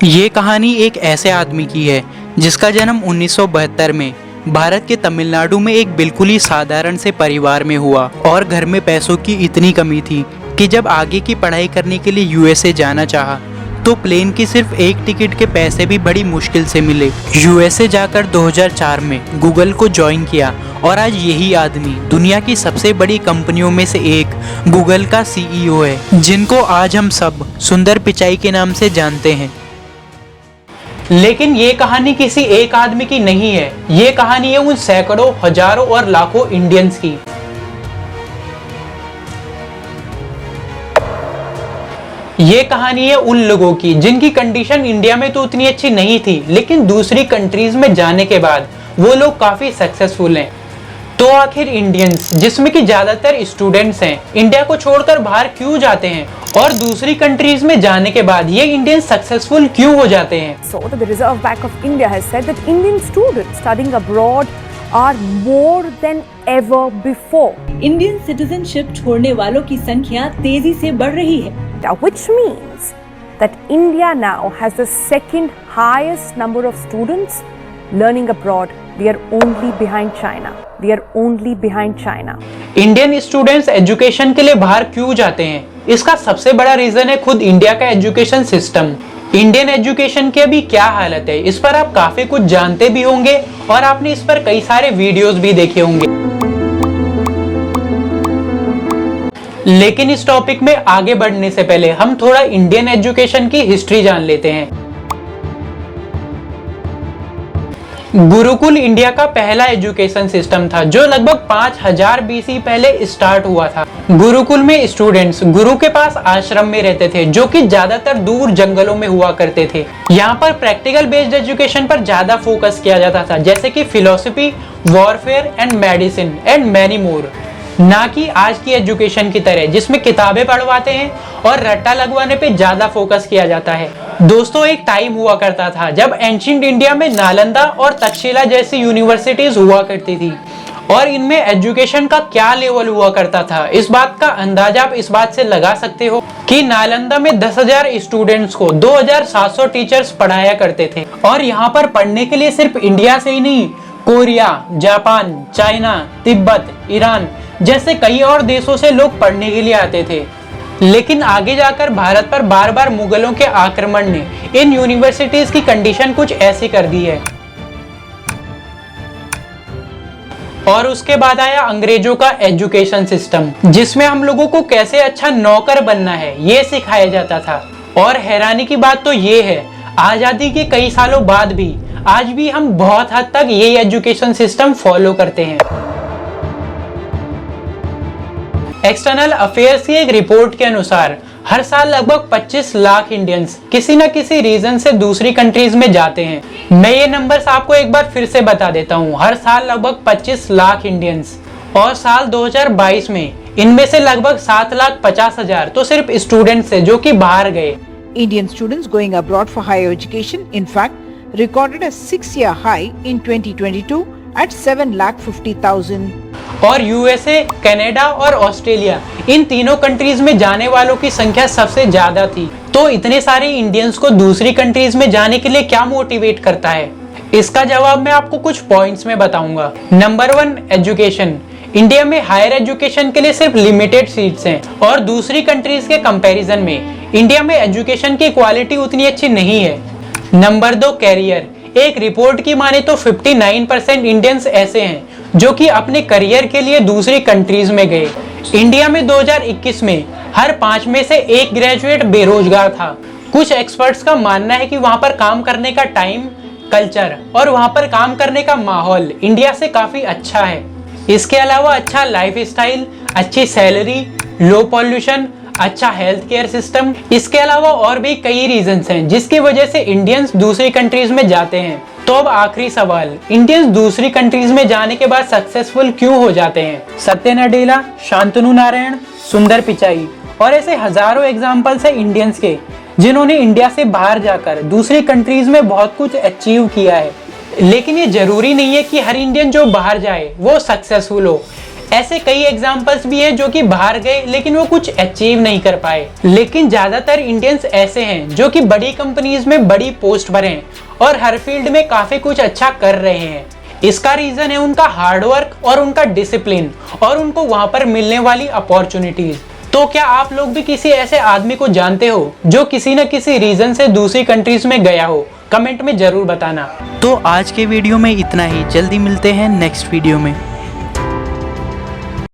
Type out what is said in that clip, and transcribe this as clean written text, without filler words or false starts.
ये कहानी एक ऐसे आदमी की है जिसका जन्म 1972 में भारत के तमिलनाडु में एक बिल्कुल ही साधारण से परिवार में हुआ और घर में पैसों की इतनी कमी थी कि जब आगे की पढ़ाई करने के लिए यूएसए जाना चाहा तो प्लेन की सिर्फ एक टिकट के पैसे भी बड़ी मुश्किल से मिले। यूएसए जाकर 2004 में गूगल को ज्वाइन किया और आज यही आदमी दुनिया की सबसे बड़ी कंपनियों में से एक गूगल का सीईओ है, जिनको आज हम सब सुंदर पिचाई के नाम से जानते हैं। लेकिन ये कहानी किसी एक आदमी की नहीं है, ये कहानी है उन सैकड़ों, हजारों और लाखों इंडियंस की। ये कहानी है उन लोगों की जिनकी कंडीशन इंडिया में तो उतनी अच्छी नहीं थी, लेकिन दूसरी कंट्रीज में जाने के बाद वो लोग काफी सक्सेसफुल हैं। तो आखिर इंडियंस, जिसमें कि ज्यादातर स्टूडेंट्स हैं, इंडिया को छोड़कर बाहर क्यों जाते हैं और दूसरी कंट्रीज में जाने के बाद ये इंडियंस सक्सेसफुल क्यों हो जाते हैं? So the Reserve Bank of India has said that Indian students studying abroad are more than ever before. Indian citizenship छोड़ने वालों की संख्या तेजी से बढ़ रही है, Which means that India now has the second highest number of students learning abroad. We are only behind China. We are only behind China. Indian students education के लिए बाहर क्यों जाते हैं? इसका सबसे बड़ा रीजन है खुद इंडिया का एजुकेशन सिस्टम। इंडियन एजुकेशन की अभी क्या हालत है, इस पर आप काफी कुछ जानते भी होंगे और आपने इस पर कई सारे वीडियोस भी देखे होंगे। लेकिन इस टॉपिक में आगे बढ़ने से पहले हम थोड़ा इंडियन एजुकेशन की हिस्ट्री जान लेते हैं। गुरुकुल इंडिया का पहला एजुकेशन सिस्टम था जो लगभग 5000 बीसी पहले स्टार्ट हुआ था। गुरुकुल में स्टूडेंट्स गुरु के पास आश्रम में रहते थे जो कि ज्यादातर दूर जंगलों में हुआ करते थे। यहाँ पर प्रैक्टिकल बेस्ड एजुकेशन पर ज्यादा फोकस किया जाता था, जैसे कि philosophy, warfare and medicine and many more, ना कि आज की एजुकेशन की तरह जिसमें किताबें पढ़वाते हैं और रट्टा लगवाने पे ज्यादा फोकस किया जाता है। दोस्तों, एक टाइम हुआ करता था जब एंशिएंट इंडिया में नालंदा और तक्षशिला जैसी यूनिवर्सिटीज हुआ करती थी और इनमें एजुकेशन का क्या लेवल हुआ करता था, इस बात का अंदाजा आप इस बात से लगा सकते हो कि नालंदा में 10,000 स्टूडेंट्स को 2,700 टीचर्स पढ़ाया करते थे और यहाँ पर पढ़ने के लिए सिर्फ इंडिया से ही नहीं, Korea, Japan, China, Tibet, Iran जैसे कई और देशों से लोग पढ़ने के लिए आते थे। लेकिन आगे जाकर भारत पर बार बार मुगलों के आक्रमण ने इन यूनिवर्सिटीज की कंडीशन कुछ ऐसी कर दी है। और उसके बाद आया अंग्रेजों का एजुकेशन सिस्टम, जिसमें हम लोगों को कैसे अच्छा नौकर बनना है ये सिखाया जाता था। और हैरानी की बात तो ये है, आजादी के कई सालों बाद भी आज भी हम बहुत हद तक ये एजुकेशन सिस्टम फॉलो करते हैं। एक्सटर्नल अफेयर्स की एक रिपोर्ट के अनुसार हर साल लगभग 25 लाख इंडियंस किसी न किसी रीजन से दूसरी कंट्रीज में जाते हैं। मैं ये नंबर्स आपको एक बार फिर से बता देता हूँ, हर साल लगभग 25 लाख इंडियंस, और साल 2022 में इनमें से लगभग 7,50,000 तो सिर्फ स्टूडेंट्स थे जो कि बाहर गए। Indian students going abroad for higher education, in fact, recorded a 6-year high in 2022 at 7,50,000. और यूएसए, कनाडा और ऑस्ट्रेलिया, इन तीनों कंट्रीज में जाने वालों की संख्या सबसे ज्यादा थी। तो इतने सारे इंडियंस को दूसरी कंट्रीज में जाने के लिए क्या मोटिवेट करता है? इसका जवाब मैं आपको कुछ पॉइंट्स में बताऊंगा। Number 1, education. इंडिया में हायर एजुकेशन के लिए सिर्फ लिमिटेड सीट्स हैं और दूसरी कंट्रीज के कंपैरिजन में इंडिया में एजुकेशन की क्वालिटी उतनी अच्छी नहीं है। Number 2, career. एक रिपोर्ट की माने तो 59% इंडियंस ऐसे हैं जो कि अपने करियर के लिए दूसरी कंट्रीज में गए। इंडिया में 2021 में हर 5 में से 1 ग्रेजुएट बेरोजगार था। कुछ एक्सपर्ट्स का मानना है कि वहां पर काम करने का टाइम, कल्चर और वहां पर काम करने का माहौल इंडिया से काफी अच्छा है। इसके अलावा अच्छा लाइफ स्टाइल, अच्छी सैलरी, लो पॉल्यूशन, अच्छा हेल्थ केयर सिस्टम, इसके अलावा और भी कई रीजंस हैं जिसकी वजह से इंडियंस दूसरी कंट्रीज में जाते हैं। तो अब आखिरी सवाल, इंडियंस दूसरी कंट्रीज में जाने के बाद सक्सेसफुल क्यों हो जाते हैं? सत्य नडेला, शांतनु नारायण, सुंदर पिचाई और ऐसे हजारों एग्जाम्पल्स हैं इंडियंस के जिन्होंने इंडिया से बाहर जाकर दूसरी कंट्रीज में बहुत कुछ अचीव किया है। लेकिन ये जरूरी नहीं है कि हर इंडियन जो बाहर जाए वो सक्सेसफुल हो। ऐसे कई एग्जाम्पल्स भी हैं जो कि बाहर गए लेकिन वो कुछ अचीव नहीं कर पाए। लेकिन ज्यादातर इंडियंस ऐसे हैं जो कि बड़ी कंपनीज में बड़ी पोस्ट पर हैं और हर फील्ड में काफी कुछ अच्छा कर रहे हैं। इसका रीजन है उनका हार्डवर्क और उनका डिसिप्लिन और उनको वहां पर मिलने वाली अपॉर्चुनिटीज। तो क्या आप लोग भी किसी ऐसे आदमी को जानते हो जो किसी न किसी रीजन से दूसरी कंट्रीज में गया हो? कमेंट में जरूर बताना। तो आज के वीडियो में इतना ही, जल्दी मिलते हैं नेक्स्ट वीडियो में।